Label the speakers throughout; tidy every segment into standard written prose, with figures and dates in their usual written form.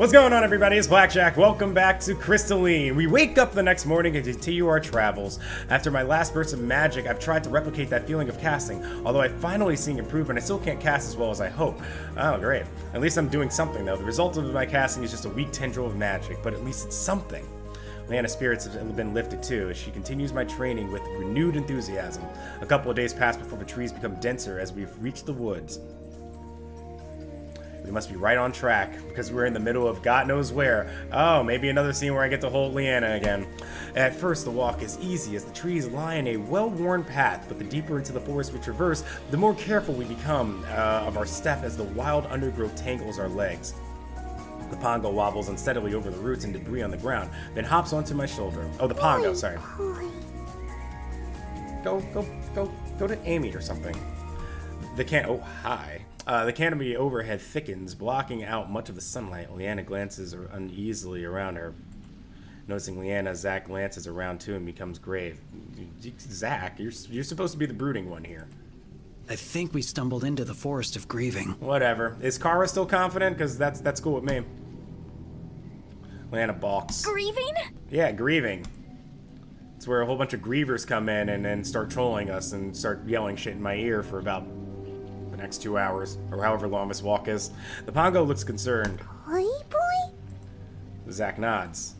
Speaker 1: What's going on, everybody? It's Blackjack. Welcome back to Crystalline. We wake up the next morning and continue our travels. After my last burst of magic, I've tried to replicate that feeling of casting. Although I'm finally seeing improvement, I still can't cast as well as I hope. Oh, great. At least I'm doing something, though. The result of my casting is just a weak tendril of magic, but at least it's something. Leanna's spirits have been lifted too, as she continues my training with renewed enthusiasm. A couple of days pass before the trees become denser as we've reached the woods. We must be right on track, because we're in the middle of God knows where. Oh, maybe another scene where I get to hold Leanna again. At first, the walk is easy, as the trees lie in a well-worn path, but the deeper into the forest we traverse, the more careful we become of our step as the wild undergrowth tangles our legs. The Pango wobbles unsteadily over the roots and debris on the ground, then hops onto my shoulder. Oh, the Pango, sorry. Go to Amy or something. Oh, hi. The canopy overhead thickens, blocking out much of the sunlight. Leanna glances uneasily around her. Noticing Leanna, Zach glances around too and becomes grave. Zach, you're supposed to be the brooding one here.
Speaker 2: I think we stumbled into the forest of grieving.
Speaker 1: Whatever. Is Kara still confident? Because that's cool with me. Leanna balks.
Speaker 3: Grieving?
Speaker 1: Yeah, grieving. It's where a whole bunch of grievers come in and then start trolling us and start yelling shit in my ear for about the next 2 hours, or however long this walk is. The Pango looks concerned.
Speaker 3: Boy?
Speaker 1: Zach nods.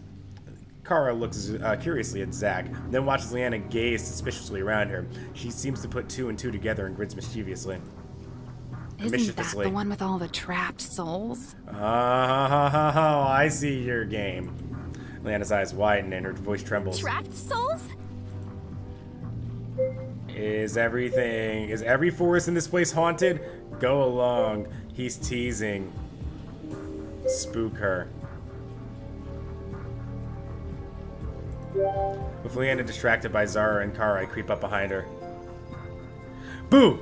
Speaker 1: Kara looks curiously at Zach, then watches Leanna gaze suspiciously around her. She seems to put two and two together and grins mischievously.
Speaker 4: Isn't that the one with all the trapped souls?
Speaker 1: Oh, I see your game. Leanna's eyes widen and her voice trembles.
Speaker 3: Trapped souls?
Speaker 1: Is every forest in this place haunted? Go along. He's teasing. Spook her. With Leanna distracted by Zara and Kara, I creep up behind her. Boo!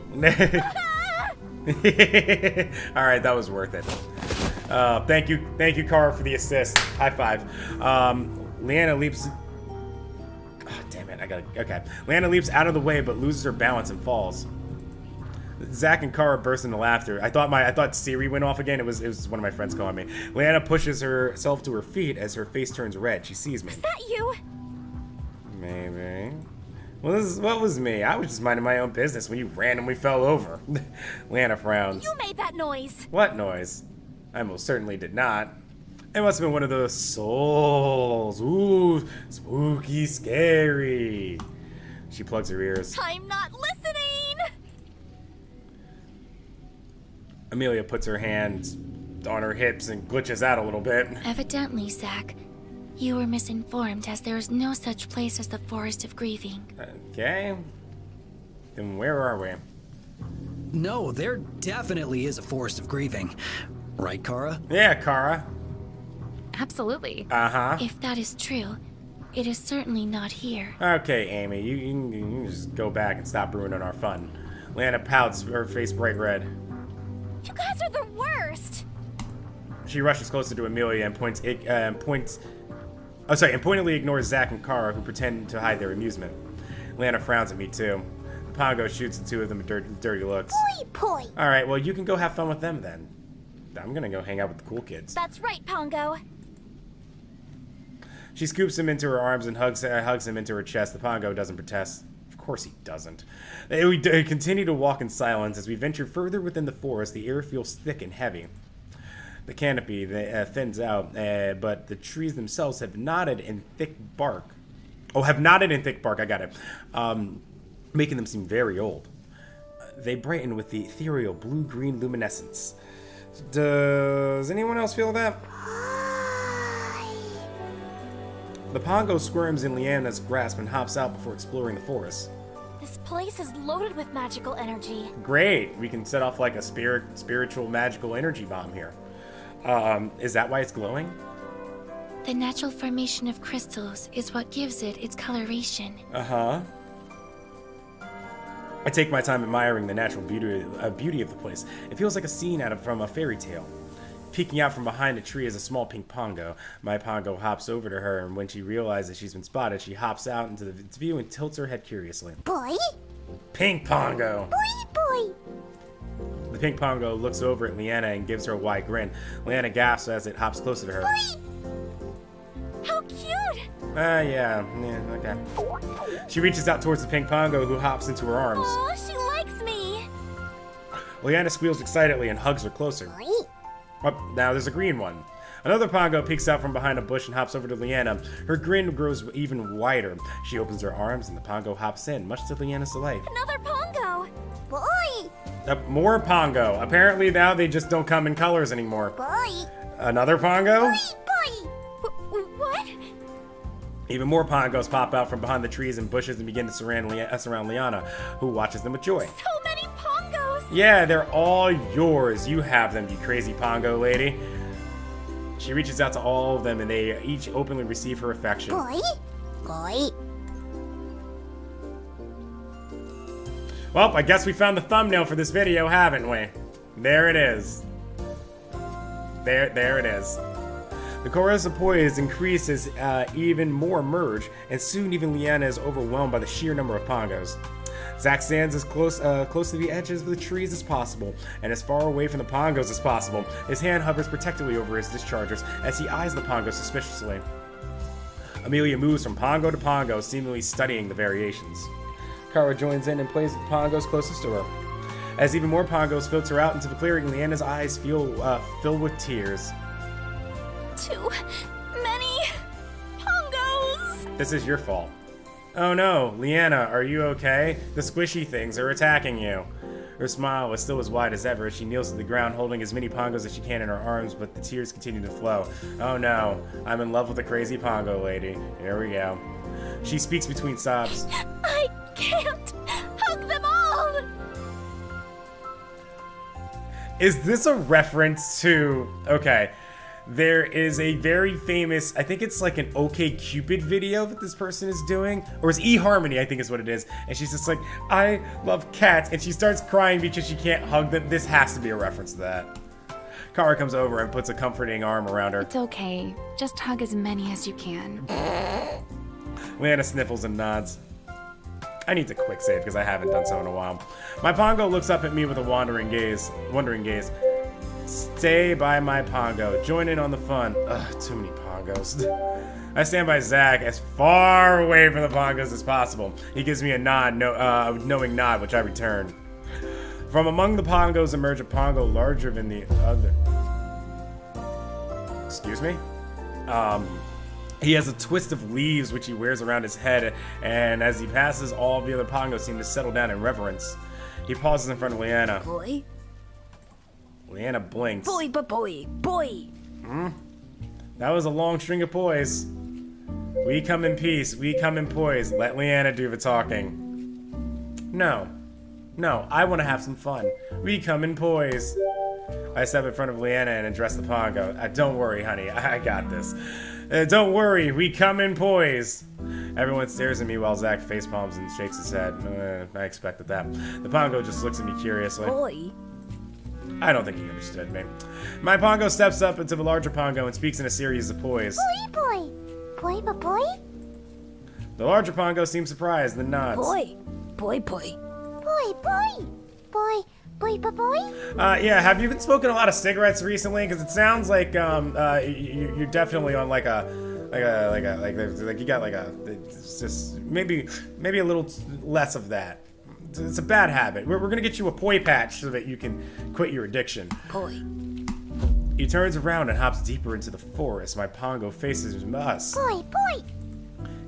Speaker 1: Alright, that was worth it. Thank you, Kara, for the assist. High five. Leanna leaps. Oh, damn it! Okay. Leanna leaps out of the way, but loses her balance and falls. Zach and Kara burst into laughter. I thought Siri went off again. It was one of my friends calling me. Leanna pushes herself to her feet as her face turns red. She sees me.
Speaker 3: Is that you?
Speaker 1: Maybe. Well, what was me? I was just minding my own business when you randomly fell over. Leanna frowns.
Speaker 3: You made that noise.
Speaker 1: What noise? I most certainly did not. It must have been one of those souls. Ooh, spooky, scary. She plugs her ears.
Speaker 3: I'm not listening.
Speaker 1: Amelia puts her hands on her hips and glitches out a little bit.
Speaker 5: Evidently, Zach, you were misinformed, as there is no such place as the Forest of Grieving.
Speaker 1: Okay. Then where are we?
Speaker 2: No, there definitely is a forest of grieving. Right, Kara?
Speaker 1: Yeah, Kara.
Speaker 4: Absolutely.
Speaker 1: Uh-huh.
Speaker 5: If that is true, it is certainly not here.
Speaker 1: Okay, Amy, you can just go back and stop ruining our fun. Leanna pouts, her face bright red.
Speaker 3: You guys are the worst.
Speaker 1: She rushes closer to Amelia and pointedly ignores Zach and Kara, who pretend to hide their amusement. Leanna frowns at me too. The Pango shoots the two of them with dirty looks.
Speaker 3: Boy.
Speaker 1: Alright, well, you can go have fun with them then. I'm gonna go hang out with the cool kids.
Speaker 3: That's right, Pango.
Speaker 1: She scoops him into her arms and hugs him into her chest. The Pango doesn't protest. Of course he doesn't. We continue to walk in silence. As we venture further within the forest, the air feels thick and heavy. The canopy thins out, but the trees themselves have knotted in thick bark. Oh, have knotted in thick bark, I got it. Making them seem very old. They brighten with the ethereal blue-green luminescence. Does anyone else feel that? The Pango squirms in Leanna's grasp and hops out before exploring the forest.
Speaker 3: This place is loaded with magical energy.
Speaker 1: Great! We can set off like a spiritual magical energy bomb here. Is that why it's glowing?
Speaker 5: The natural formation of crystals is what gives it its coloration.
Speaker 1: Uh-huh. I take my time admiring the natural beauty of the place. It feels like a scene from a fairy tale. Peeking out from behind a tree is a small pink Pango. My Pango hops over to her, and when she realizes she's been spotted, she hops out into its view and tilts her head curiously.
Speaker 3: Boy?
Speaker 1: Pink Pango!
Speaker 3: Boy!
Speaker 1: The pink Pongo looks over at Leanna and gives her a wide grin. Leanna gasps as it hops closer to her.
Speaker 3: How cute!
Speaker 1: Yeah, okay. She reaches out towards the pink Pongo, who hops into her arms.
Speaker 3: Oh, she likes me!
Speaker 1: Leanna squeals excitedly and hugs her closer. Oh, now there's a green one. Another Pongo peeks out from behind a bush and hops over to Leanna. Her grin grows even wider. She opens her arms and the Pongo hops in, much to Leanna's delight.
Speaker 3: Another Pongo! Boy!
Speaker 1: More Pongo. Apparently now they just don't come in colors anymore.
Speaker 3: Boy!
Speaker 1: Another Pongo?
Speaker 3: Boy! What?
Speaker 1: Even more Pongos pop out from behind the trees and bushes and begin to surround Leanna, who watches them with joy.
Speaker 3: So many Pongos!
Speaker 1: Yeah, they're all yours. You have them, you crazy Pongo lady. She reaches out to all of them and they each openly receive her affection.
Speaker 3: Boy!
Speaker 1: Well, I guess we found the thumbnail for this video, haven't we? There it is. There it is. The chorus of poise increases even more merge, and soon even Leanna is overwhelmed by the sheer number of Pongos. Zack stands as close to the edges of the trees as possible, and as far away from the Pongos as possible. His hand hovers protectively over his dischargers as he eyes the Pongos suspiciously. Amelia moves from Pongo to Pongo, seemingly studying the variations. Kara joins in and plays with the Pongos closest to her. As even more Pongos filter out into the clearing, Leanna's eyes fill with tears.
Speaker 3: Too many Pongos!
Speaker 1: This is your fault. Oh no, Leanna, are you okay? The squishy things are attacking you. Her smile was still as wide as ever as she kneels to the ground holding as many Pongos as she can in her arms, but the tears continue to flow. Oh no, I'm in love with the crazy Pongo lady. Here we go. She speaks between sobs.
Speaker 3: I can't hug them all!
Speaker 1: Is this a reference to... Okay. There is a very famous, I think it's like an OK Cupid video that this person is doing, or it's eHarmony, I think is what it is. And she's just like, I love cats, and she starts crying because she can't hug them. This has to be a reference to that. Kara comes over and puts a comforting arm around her.
Speaker 4: It's okay. Just hug as many as you can.
Speaker 1: Leanna sniffles and nods. I need to quick save because I haven't done so in a while. My Pongo looks up at me with a wondering gaze. Stay by my Pongo. Join in on the fun. Ugh, too many Pongos. I stand by Zack as far away from the Pongos as possible. He gives me a nod, knowing nod, which I return. From among the Pongos emerge a Pongo larger than the other. Excuse me? He has a twist of leaves which he wears around his head, and as he passes, all the other Pongos seem to settle down in reverence. He pauses in front of Leanna.
Speaker 2: Boy?
Speaker 1: Leanna blinks.
Speaker 2: Boy!
Speaker 1: That was a long string of poise. We come in peace, we come in poise. Let Leanna do the talking. No, I want to have some fun. We come in poise. I step in front of Leanna and address the Pongo. Don't worry, honey, I got this. Don't worry, we come in poise. Everyone stares at me while Zack facepalms and shakes his head. I expected that. The Pongo just looks at me curiously.
Speaker 2: Boy?
Speaker 1: I don't think he understood me. My Pongo steps up into the larger Pongo and speaks in a series of poise.
Speaker 3: Boy!
Speaker 1: The larger Pongo seems surprised, then nods.
Speaker 2: Boy?
Speaker 1: Yeah, have you been smoking a lot of cigarettes recently? Because it sounds like you're definitely on like you got like a, it's just maybe a little less of that. It's a bad habit. We're gonna get you a poi patch so that you can quit your addiction.
Speaker 2: Boy?
Speaker 1: He turns around and hops deeper into the forest. My Pongo faces us.
Speaker 3: Boy!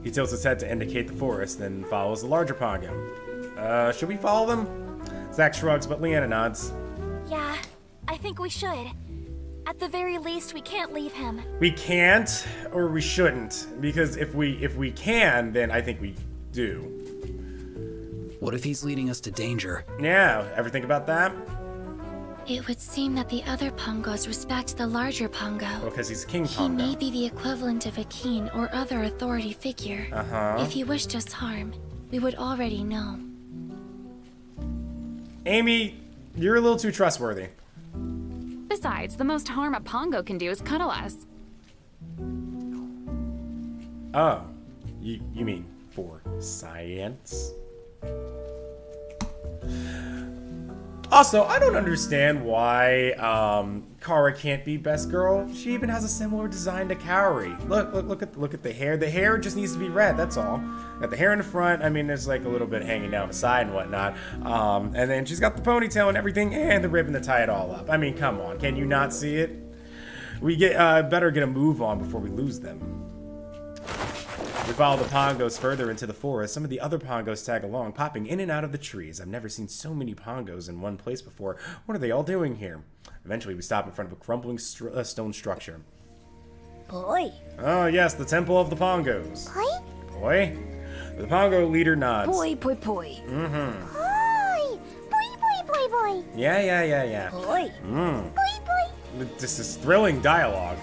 Speaker 1: He tilts his head to indicate the forest, then follows the larger Pongo. Should we follow them? Zack shrugs, but Leanna nods.
Speaker 3: Yeah, I think we should. At the very least, we can't leave him.
Speaker 1: We can't, or we shouldn't, because if we can, then I think we do.
Speaker 2: What if he's leading us to danger?
Speaker 1: Yeah, ever think about that?
Speaker 5: It would seem that the other Pongos respect the larger Pongo.
Speaker 1: Well, because he's King
Speaker 5: He
Speaker 1: Pongo.
Speaker 5: may be the equivalent of a king or other authority figure. If he wished us harm, we would already know.
Speaker 1: Amy, you're a little too trustworthy.
Speaker 4: Besides, the most harm a Pongo can do is cuddle us.
Speaker 1: Oh, you mean for science? Also, I don't understand why Kara can't be best girl. She even has a similar design to Kaori. Look at the hair. The hair just needs to be red. That's all. Got the hair in the front. I mean, there's like a little bit hanging down the side and whatnot. And then she's got the ponytail and everything, and the ribbon to tie it all up. I mean, come on. Can you not see it? We better get a move on before we lose them. We follow the Pongos further into the forest. Some of the other Pongos tag along, popping in and out of the trees. I've never seen so many Pongos in one place before. What are they all doing here? Eventually, we stop in front of a crumbling stone structure.
Speaker 3: Boy.
Speaker 1: Oh, yes, the Temple of the Pongos.
Speaker 3: Boy?
Speaker 1: Boy? The Pongo leader nods.
Speaker 3: Boy.
Speaker 1: Mm-hmm.
Speaker 3: Boy.
Speaker 1: Yeah.
Speaker 3: Boy. Boy.
Speaker 1: This is thrilling dialogue.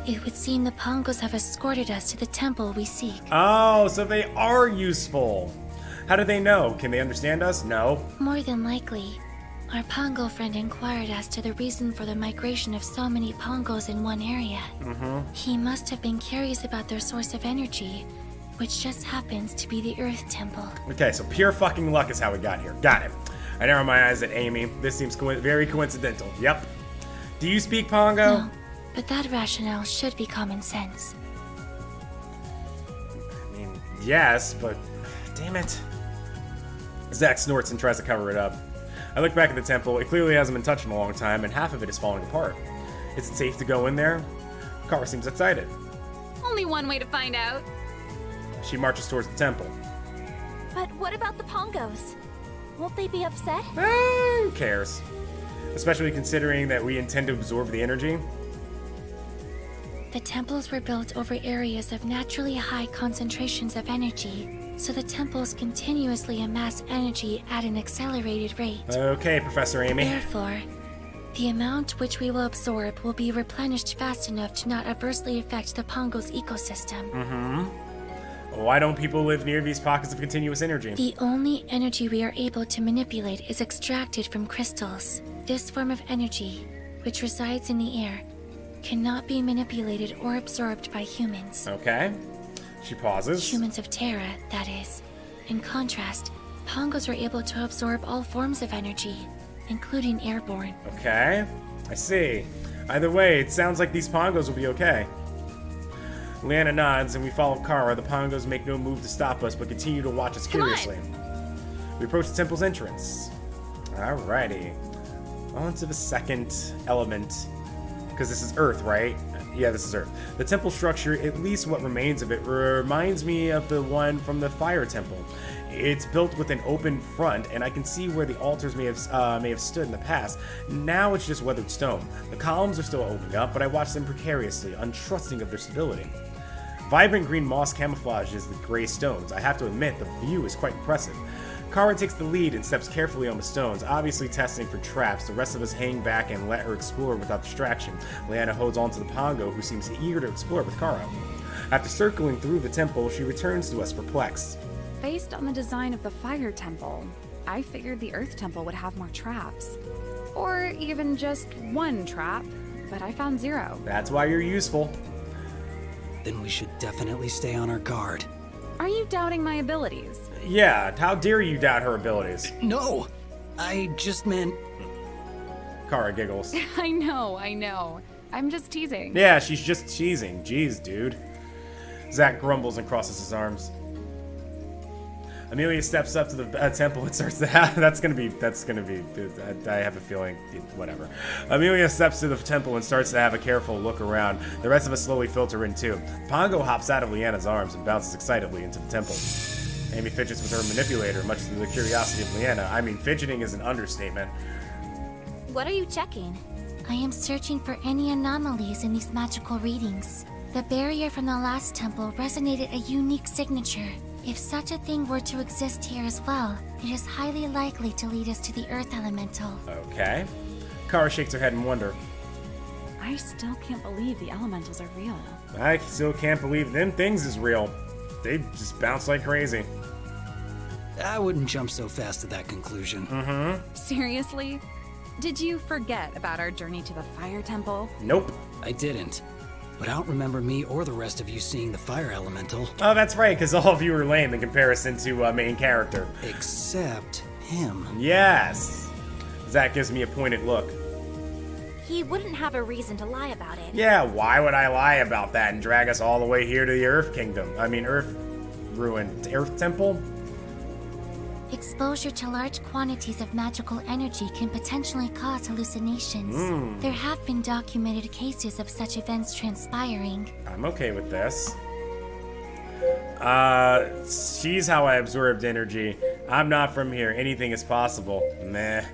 Speaker 5: It would seem the Pongos have escorted us to the temple we seek.
Speaker 1: Oh, so they are useful. How do they know? Can they understand us? No.
Speaker 5: More than likely. Our Pongo friend inquired as to the reason for the migration of so many Pongos in one area. He must have been curious about their source of energy, which just happens to be the Earth Temple.
Speaker 1: Okay, so pure fucking luck is how we got here. Got it. I narrow my eyes at Amy. This seems very coincidental. Yep. Do you speak Pongo?
Speaker 5: No, but that rationale should be common sense.
Speaker 1: I mean, yes, but damn it. Zack snorts and tries to cover it up. I look back at the temple. It clearly hasn't been touched in a long time, and half of it is falling apart. Is it safe to go in there? Kara seems excited.
Speaker 4: Only one way to find out.
Speaker 1: She marches towards the temple.
Speaker 3: But what about the Pongos? Won't they be upset?
Speaker 1: Who cares? Especially considering that we intend to absorb the energy.
Speaker 5: The temples were built over areas of naturally high concentrations of energy, so the temples continuously amass energy at an accelerated rate.
Speaker 1: Okay, Professor Amy.
Speaker 5: Therefore, the amount which we will absorb will be replenished fast enough to not adversely affect the Pongo's ecosystem.
Speaker 1: Why don't people live near these pockets of continuous energy?
Speaker 5: The only energy we are able to manipulate is extracted from crystals. This form of energy, which resides in the air, cannot be manipulated or absorbed by humans.
Speaker 1: Okay. She pauses.
Speaker 5: Humans of Terra, that is. In contrast, Pongos are able to absorb all forms of energy, including airborne.
Speaker 1: Okay. I see. Either way, it sounds like these Pongos will be okay. Leanna nods, and we follow Kara. The Pongos make no move to stop us, but continue to watch us curiously. We approach the temple's entrance. Alrighty. On to the second element. Because this is Earth, right? Yeah, this is Earth. The temple structure, at least what remains of it, reminds me of the one from the Fire Temple. It's built with an open front, and I can see where the altars may have stood in the past. Now it's just weathered stone. The columns are still opening up, but I watch them precariously, untrusting of their stability. Vibrant green moss camouflages the gray stones. I have to admit, the view is quite impressive. Kara takes the lead and steps carefully on the stones, obviously testing for traps. The rest of us hang back and let her explore without distraction. Leanna holds on to the Pongo, who seems eager to explore with Kara. After circling through the temple, she returns to us perplexed.
Speaker 4: Based on the design of the Fire Temple, I figured the Earth Temple would have more traps. Or even just one trap, but I found 0.
Speaker 1: That's why you're useful.
Speaker 2: Then we should definitely stay on our guard.
Speaker 4: Are you doubting my abilities?
Speaker 1: Yeah, how dare you doubt her abilities?
Speaker 2: No! I just meant...
Speaker 1: Kara giggles.
Speaker 4: I know. I'm just teasing.
Speaker 1: Yeah, she's just cheesing. Jeez, dude. Zack grumbles and crosses his arms. Amelia steps up to the temple and starts to have... That's gonna be... I have a feeling... Whatever. Amelia steps to the temple and starts to have a careful look around. The rest of us slowly filter in too. Pango hops out of Leanna's arms and bounces excitedly into the temple. Amy fidgets with her manipulator, much to the curiosity of Leanna. I mean, fidgeting is an understatement.
Speaker 3: What are you checking?
Speaker 5: I am searching for any anomalies in these magical readings. The barrier from the last temple resonated a unique signature. If such a thing were to exist here as well, it is highly likely to lead us to the Earth Elemental.
Speaker 1: Okay. Kara shakes her head in wonder.
Speaker 4: I still can't believe the elementals are real.
Speaker 1: I still can't believe them things is real. They just bounce like crazy.
Speaker 2: I wouldn't jump so fast to that conclusion.
Speaker 4: Seriously? Did you forget about our journey to the Fire Temple?
Speaker 1: Nope.
Speaker 2: I didn't. But I don't remember me or the rest of you seeing the fire elemental.
Speaker 1: Oh, that's right, because all of you are lame in comparison to main character.
Speaker 2: Except him.
Speaker 1: Yes. Zach gives me a pointed look.
Speaker 3: He wouldn't have a reason to lie about it.
Speaker 1: Yeah, why would I lie about that and drag us all the way here to the Earth Kingdom? I mean, Earth Ruin. Earth Temple?
Speaker 5: Exposure to large quantities of magical energy can potentially cause hallucinations. There have been documented cases of such events transpiring.
Speaker 1: I'm okay with this. She's how I absorbed energy. I'm not from here. Anything is possible. Meh.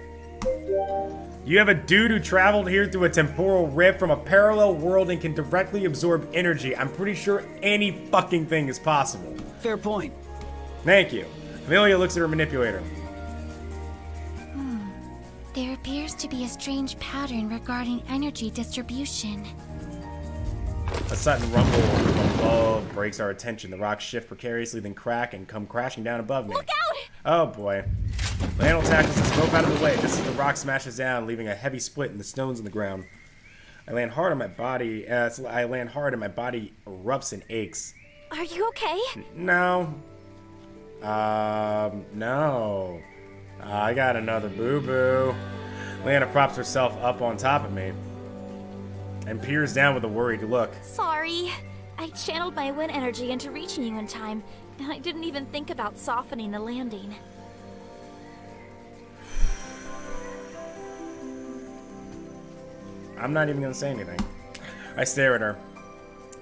Speaker 1: You have a dude who traveled here through a temporal rift from a parallel world and can directly absorb energy. I'm pretty sure any fucking thing is possible.
Speaker 2: Fair point.
Speaker 1: Thank you. Amelia looks at her manipulator.
Speaker 5: There appears to be a strange pattern regarding energy distribution.
Speaker 1: A sudden rumble from above breaks our attention. The rocks shift precariously, then crack and come crashing down above me.
Speaker 3: Look out!
Speaker 1: Oh boy. Lionel tackles us both out of the way just as the rock smashes down, leaving a heavy split in the stones in the ground. I land hard on my body. And my body erupts and aches.
Speaker 3: Are you okay?
Speaker 1: No. No. I got another boo-boo. Lana props herself up on top of me and peers down with a worried look.
Speaker 3: Sorry. I channeled my wind energy into reaching you in time, and I didn't even think about softening the landing.
Speaker 1: I'm not even gonna say anything. I stare at her.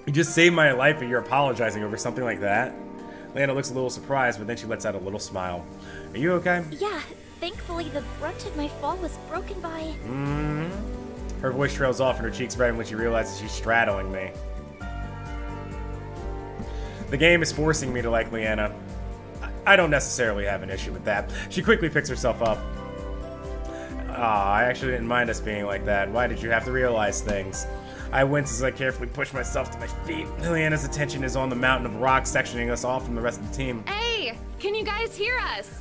Speaker 1: You just saved my life and you're apologizing over something like that? Lana looks a little surprised, but then she lets out a little smile. Are you okay?
Speaker 3: Yeah, thankfully the brunt of my fall was broken by...
Speaker 1: Her voice trails off and her cheeks redden when she realizes she's straddling me. The game is forcing me to like Leanna. I don't necessarily have an issue with that. She quickly picks herself up. Aw, I actually didn't mind us being like that. Why did you have to realize things? I wince as I carefully push myself to my feet. Leanna's attention is on the mountain of rocks sectioning us off from the rest of the team.
Speaker 4: Hey, can you guys hear us?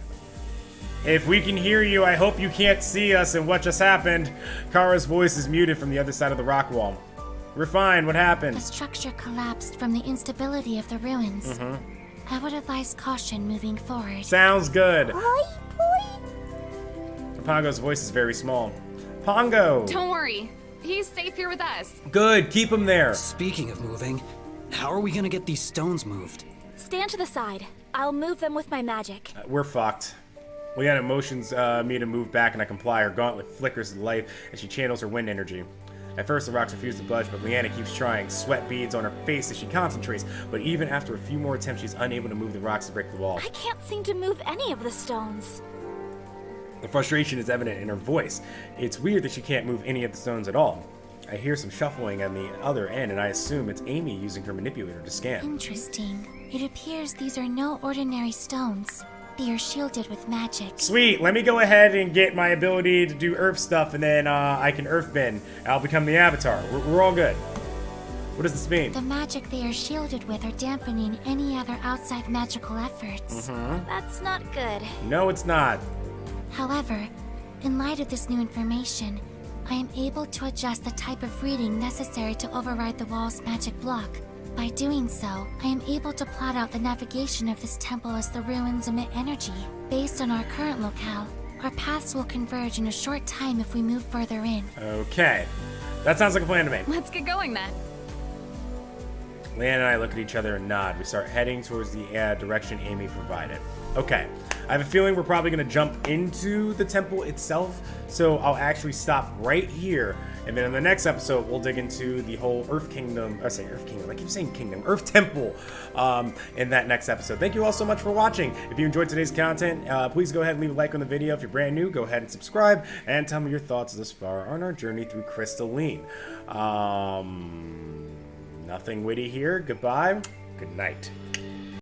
Speaker 1: If we can hear you, I hope you can't see us and what just happened. Kara's voice is muted from the other side of the rock wall. We're fine, what happened?
Speaker 5: The structure collapsed from the instability of the ruins. I would advise caution moving forward.
Speaker 1: Sounds good.
Speaker 3: Boy.
Speaker 1: Pango's voice is very small. Pango!
Speaker 4: Don't worry. He's safe here with us.
Speaker 1: Good, keep him there.
Speaker 2: Speaking of moving, how are we gonna get these stones moved?
Speaker 3: Stand to the side. I'll move them with my magic.
Speaker 1: We're fucked. Leanna motions me to move back and I comply. Her gauntlet flickers to life as she channels her wind energy. At first, the rocks refuse to budge, but Leanna keeps trying. Sweat beads on her face as she concentrates, but even after a few more attempts, she's unable to move the rocks to break the wall.
Speaker 3: I can't seem to move any of the stones.
Speaker 1: The frustration is evident in her voice. It's weird that she can't move any of the stones at all. I hear some shuffling on the other end, and I assume it's Amy using her manipulator to scan.
Speaker 5: Interesting. It appears these are no ordinary stones. They are shielded with magic.
Speaker 1: Sweet, let me go ahead and get my ability to do earth stuff, and then I can earth bend. I'll become the avatar. We're all good. What does this mean?
Speaker 5: The magic they are shielded with are dampening any other outside magical efforts.
Speaker 3: That's not good.
Speaker 1: No, it's not.
Speaker 5: However, in light of this new information, I am able to adjust the type of reading necessary to override the wall's magic block. By doing so, I am able to plot out the navigation of this temple as the ruins emit energy. Based on our current locale, our paths will converge in a short time if we move further in.
Speaker 1: Okay. That sounds like a plan to me.
Speaker 4: Let's get going then.
Speaker 1: Leanna and I look at each other and nod. We start heading towards the direction Amy provided. Okay. I have a feeling we're probably going to jump into the temple itself, so I'll actually stop right here, and then in the next episode, we'll dig into the whole Earth Kingdom, I say Earth Kingdom, I keep saying Kingdom, Earth Temple, in that next episode. Thank you all so much for watching. If you enjoyed today's content, please go ahead and leave a like on the video. If you're brand new, go ahead and subscribe, and tell me your thoughts thus far on our journey through Crystalline. Nothing witty here. Goodbye. Good night.